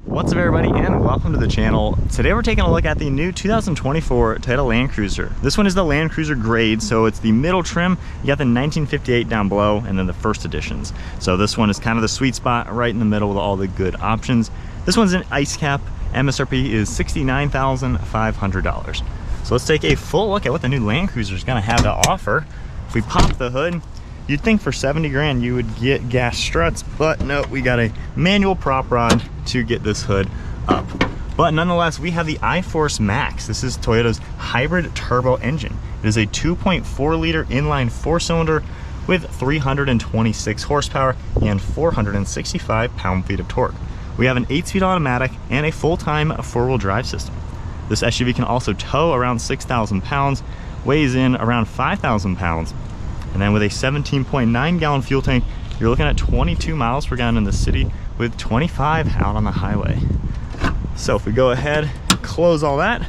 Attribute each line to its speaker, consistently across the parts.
Speaker 1: What's up everybody, and welcome to the channel. Today we're taking a look at the new 2024 Toyota Land Cruiser. This one is the Land Cruiser grade, so it's the middle trim. You got the 1958 down below and then the first editions. So this one is kind of the sweet spot right in the middle with all the good options. This one's an ice cap. MSRP is $69,500. So let's take a full look at what the new Land Cruiser is going to have to offer. If we pop the hood, you'd think for 70 grand you would get gas struts, but no, we got a manual prop rod to get this hood up. But nonetheless, we have the iForce Max. This is Toyota's hybrid turbo engine. It is a 2.4 liter inline 4-cylinder with 326 horsepower and 465 pound-feet of torque. We have an 8-speed automatic and a full-time 4-wheel drive system. This SUV can also tow around 6,000 pounds, weighs in around 5,000 pounds, and then with a 17.9 gallon fuel tank, you're looking at 22 miles per gallon in the city with 25 out on the highway. So if we go ahead and close all that,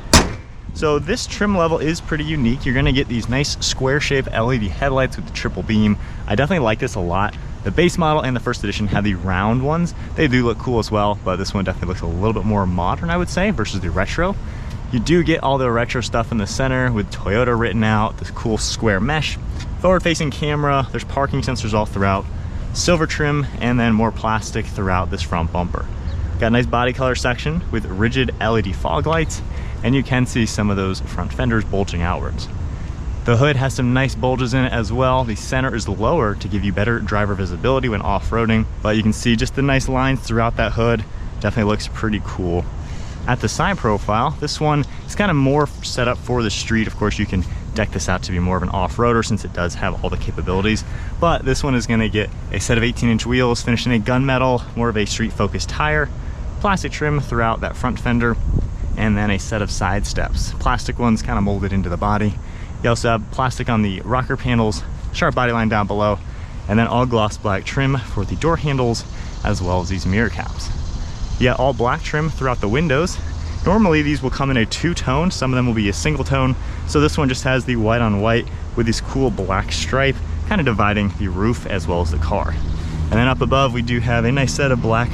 Speaker 1: so this trim level is pretty unique. You're gonna get these nice square shaped LED headlights with the triple beam. I definitely like this a lot. The base model and the first edition have the round ones. They do look cool as well, but this one definitely looks a little bit more modern, I would say, versus the retro. You do get all the retro stuff in the center with Toyota written out, this cool square mesh, forward-facing camera, there's parking sensors all throughout, silver trim, and then more plastic throughout this front bumper. Got a nice body color section with rigid LED fog lights, and you can see some of those front fenders bulging outwards. The hood has some nice bulges in it as well. The center is lower to give you better driver visibility when off-roading, but you can see just the nice lines throughout that hood. Definitely looks pretty cool. At the side profile, this one is kind of more set up for the street. Of course, you can deck this out to be more of an off-roader since it does have all the capabilities, but this one is going to get a set of 18-inch wheels finished in a gunmetal, more of a street-focused tire, plastic trim throughout that front fender, and then a set of side steps. Plastic ones kind of molded into the body. You also have plastic on the rocker panels, sharp body line down below, and then all gloss black trim for the door handles as well as these mirror caps. Yeah, all black trim throughout the windows. Normally these will come in a two-tone, some of them will be a single tone, so this one just has the white on white with this cool black stripe kind of dividing the roof as well as the car. And then up above we do have a nice set of black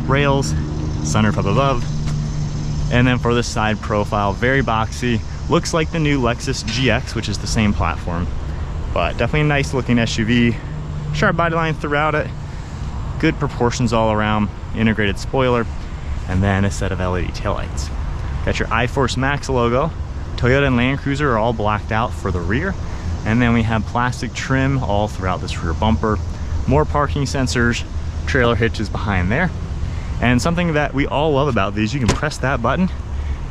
Speaker 1: rails, sunroof up above, and then for the side profile, very boxy, looks like the new Lexus GX, which is the same platform, but definitely a nice looking SUV, sharp body line throughout it, good proportions all around, integrated spoiler, and then a set of LED taillights. Got your iForce Max logo. Toyota and Land Cruiser are all blacked out for the rear, and then we have plastic trim all throughout this rear bumper, more parking sensors, trailer hitches behind there, and something that we all love about these, you can press that button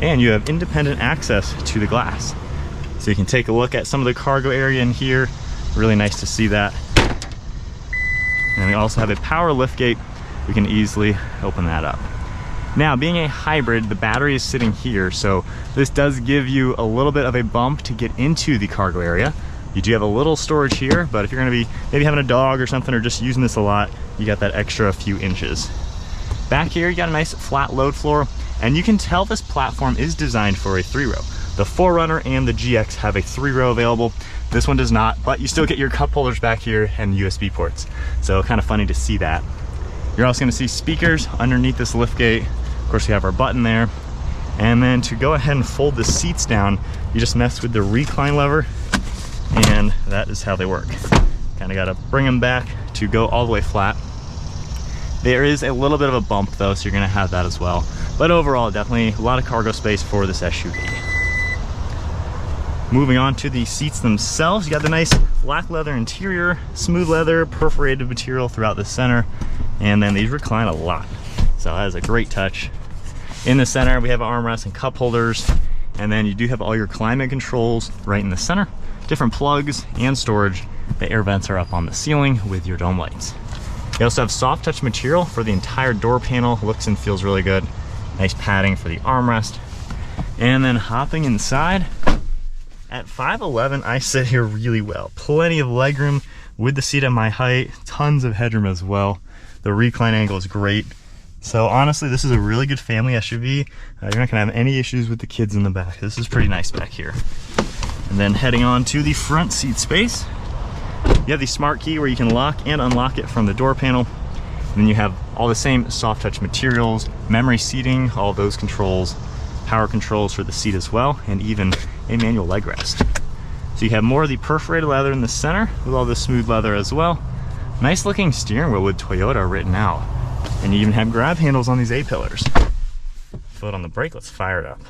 Speaker 1: and you have independent access to the glass. So you can take a look at some of the cargo area in here, really nice to see that. And we also have a power lift gate. We can easily open that up. Now, being a hybrid, the battery is sitting here, so this does give you a little bit of a bump to get into the cargo area. You do have a little storage here, but if you're gonna be maybe having a dog or something or just using this a lot, you got that extra few inches. Back here, you got a nice flat load floor, and you can tell this platform is designed for a 3-row. The 4Runner and the GX have a 3-row available. This one does not, but you still get your cup holders back here and USB ports. So kind of funny to see that. You're also gonna see speakers underneath this liftgate. Of course, we have our button there. And then to go ahead and fold the seats down, you just mess with the recline lever, and that is how they work. Kind of gotta bring them back to go all the way flat. There is a little bit of a bump though, so you're gonna have that as well. But overall, definitely a lot of cargo space for this SUV. Moving on to the seats themselves, you got the nice black leather interior, smooth leather, perforated material throughout the center, and then these recline a lot. So that is a great touch. In the center, we have armrests and cup holders, and then you do have all your climate controls right in the center, different plugs and storage. The air vents are up on the ceiling with your dome lights. You also have soft touch material for the entire door panel, looks and feels really good. Nice padding for the armrest. And then hopping inside, at 5'11", I sit here really well. Plenty of legroom with the seat at my height, tons of headroom as well. The recline angle is great. So honestly, this is a really good family SUV. You're not gonna have any issues with the kids in the back. This is pretty nice back here. And then heading on to the front seat space, you have the smart key where you can lock and unlock it from the door panel. And then you have All the same soft touch materials, memory seating, all those controls, power controls for the seat as well, and even a manual leg rest. So you have more of the perforated leather in the center with all this smooth leather as well. Nice looking steering wheel with Toyota written out. And you even have grab handles on these A-pillars. Foot on the brake, let's fire it up.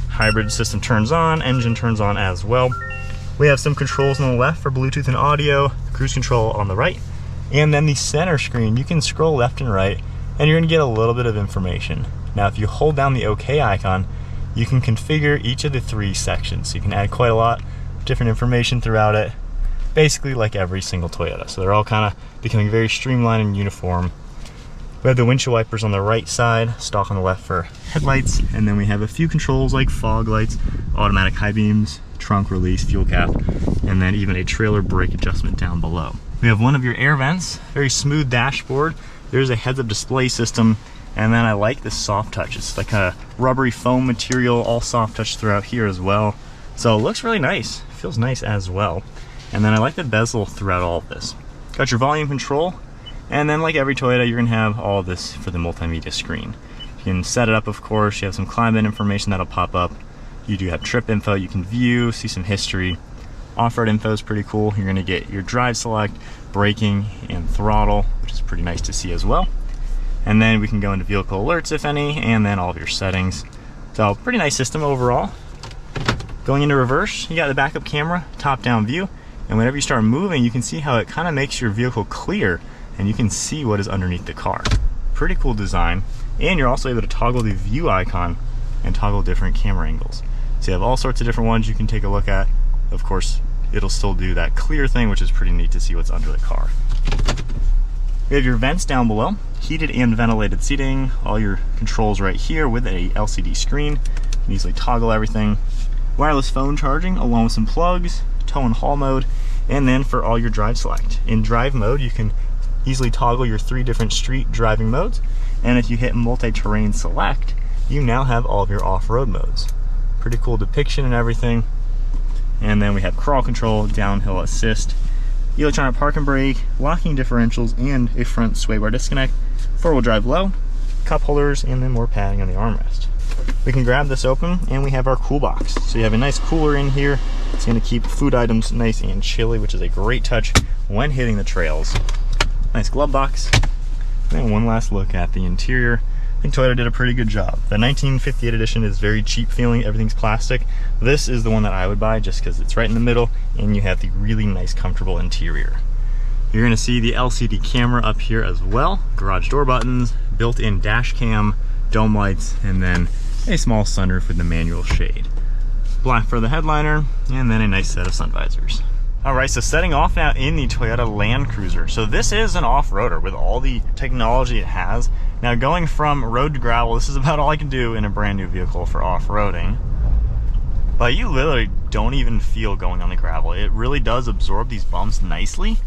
Speaker 1: Hybrid system turns on, engine turns on as well. We have some controls on the left for Bluetooth and audio, cruise control on the right, and then the center screen, you can scroll left and right, and you're gonna get a little bit of information. Now, if you hold down the OK icon, you can configure each of the 3 sections. So you can add quite a lot of different information throughout it, basically like every single Toyota. So they're all kind of becoming very streamlined and uniform. We have the windshield wipers on the right side, stalk on the left for headlights, and then we have a few controls like fog lights, automatic high beams, trunk release, fuel cap, and then even a trailer brake adjustment down below. We have one of your air vents, very smooth dashboard. There's a heads-up display system, and then I like this soft touch. It's like a rubbery foam material, all soft touch throughout here as well. So it looks really nice, feels nice as well. And then I like the bezel throughout all of this. Got your volume control, and then like every Toyota, you're gonna have all of this for the multimedia screen. You can set it up, of course. You have some climate information that'll pop up. You do have trip info you can view, see some history. Off-road info is pretty cool. You're gonna get your drive select, braking, and throttle, which is pretty nice to see as well. And then we can go into vehicle alerts, if any, and then all of your settings. So pretty nice system overall. Going into reverse, you got the backup camera, top-down view, and whenever you start moving, you can see how it kind of makes your vehicle clear, and you can see what is underneath the car. Pretty cool design. And you're also able to toggle the view icon and toggle different camera angles. So you have all sorts of different ones you can take a look at. Of course, it'll still do that clear thing, which is pretty neat to see what's under the car. We have your vents down below, heated and ventilated seating, all your controls right here with a LCD screen. You can easily toggle everything. Wireless phone charging along with some plugs, tow and haul mode, and then for all your drive select. In drive mode, you can easily toggle your 3 different street driving modes, and if you hit multi-terrain select, you now have all of your off-road modes. Pretty cool depiction and everything. And then we have crawl control, downhill assist, electronic park and brake, locking differentials, and a front sway bar disconnect, 4-wheel drive low, cup holders, and then more padding on the armrest. We can grab this open, and we have our cool box. So you have a nice cooler in here. It's going to keep food items nice and chilly, which is a great touch when hitting the trails. Nice glove box. And one last look at the interior. I think Toyota did a pretty good job. The 1958 edition is very cheap feeling, everything's plastic. This is the one that I would buy just because it's right in the middle and you have the really nice comfortable interior. You're going to see the LCD camera up here as well, garage door buttons, built-in dash cam, dome lights, and then a small sunroof with the manual shade. Black for the headliner, and then a nice set of sun visors. Alright, so setting off now in the Toyota Land Cruiser. So this is an off-roader with all the technology it has. Now going from road to gravel, this is about all I can do in a brand new vehicle for off-roading. But you literally don't even feel going on the gravel. It really does absorb these bumps nicely.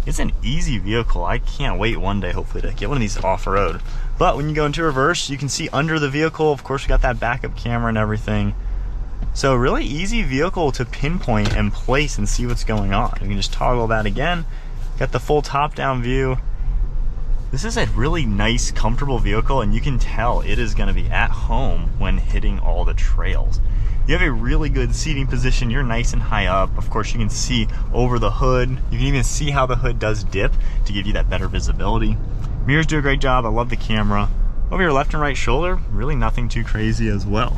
Speaker 1: It's an easy vehicle. I can't wait one day hopefully to get one of these off-road. But when you go into reverse, you can see under the vehicle, of course we got that backup camera and everything. So really easy vehicle to pinpoint and place and see what's going on. You can just toggle that again. Got the full top-down view. This is a really nice, comfortable vehicle, and you can tell it is going to be at home when hitting all the trails. You have a really good seating position. You're nice and high up. Of course, you can see over the hood. You can even see how the hood does dip to give you that better visibility. Mirrors do a great job. I love the camera. Over your left and right shoulder, really nothing too crazy as well.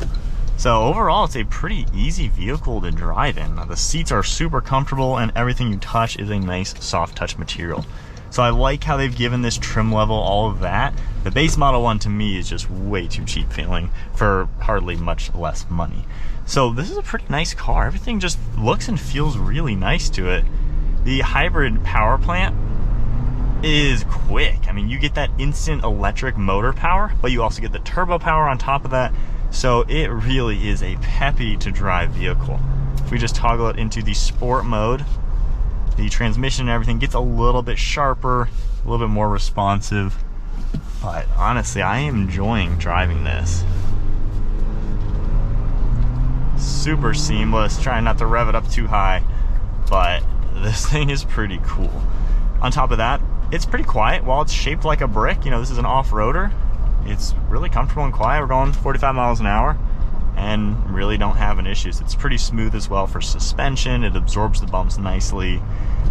Speaker 1: So overall, it's a pretty easy vehicle to drive in. The seats are super comfortable and everything you touch is a nice soft touch material. So I like how they've given this trim level all of that. The base model one to me is just way too cheap feeling for hardly much less money. So this is a pretty nice car. Everything just looks and feels really nice to it. The hybrid power plant is quick. I mean, you get that instant electric motor power, but you also get the turbo power on top of that. So it really is a peppy to drive vehicle. If we just toggle it into the sport mode, the transmission and everything gets a little bit sharper, a little bit more responsive. But honestly, I am enjoying driving this. Super seamless, trying not to rev it up too high, but this thing is pretty cool. On top of that, it's pretty quiet. While it's shaped like a brick, you know, this is an off-roader, it's really comfortable and quiet. We're going 45 miles an hour and really don't have an issue. It's pretty smooth as well for suspension. It absorbs the bumps nicely.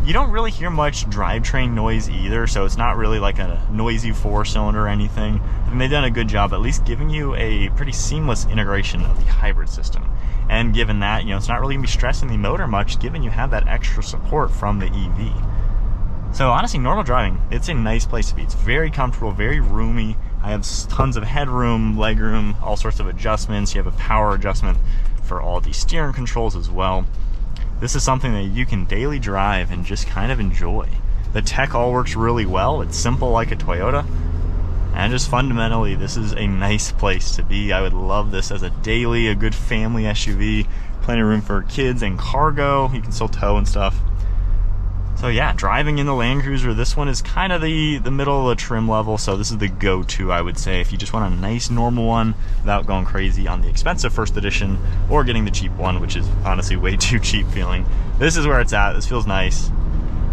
Speaker 1: You don't really hear much drivetrain noise either, so it's not really like a noisy 4-cylinder or anything. And they've done a good job at least giving you a pretty seamless integration of the hybrid system. And given that, you know, it's not really gonna be stressing the motor much, given you have that extra support from the EV. So honestly, normal driving, it's a nice place to be. It's very comfortable, very roomy. I have tons of headroom, legroom, all sorts of adjustments. You have a power adjustment for all the steering controls as well. This is something that you can daily drive and just kind of enjoy. The tech all works really well. It's simple like a Toyota. And just fundamentally, this is a nice place to be. I would love this as a daily, a good family SUV. Plenty of room for kids and cargo. You can still tow and stuff. So yeah, driving in the Land Cruiser, this one is kind of the middle of the trim level, so this is the go-to, I would say, if you just want a nice normal one without going crazy on the expensive first edition or getting the cheap one, which is honestly way too cheap feeling. This is where it's at. This feels nice.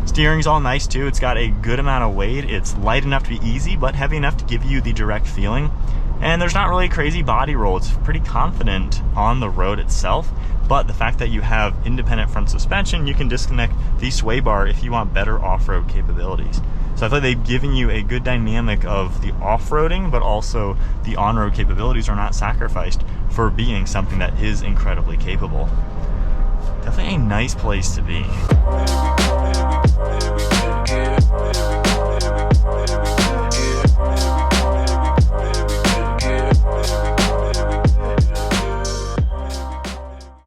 Speaker 1: Steering's all nice too. It's got a good amount of weight. It's light enough to be easy, but heavy enough to give you the direct feeling. And there's not really a crazy body roll. It's pretty confident on the road itself. But the fact that you have independent front suspension, you can disconnect the sway bar if you want better off-road capabilities. So I feel like they've given you a good dynamic of the off-roading, but also the on-road capabilities are not sacrificed for being something that is incredibly capable. Definitely a nice place to be.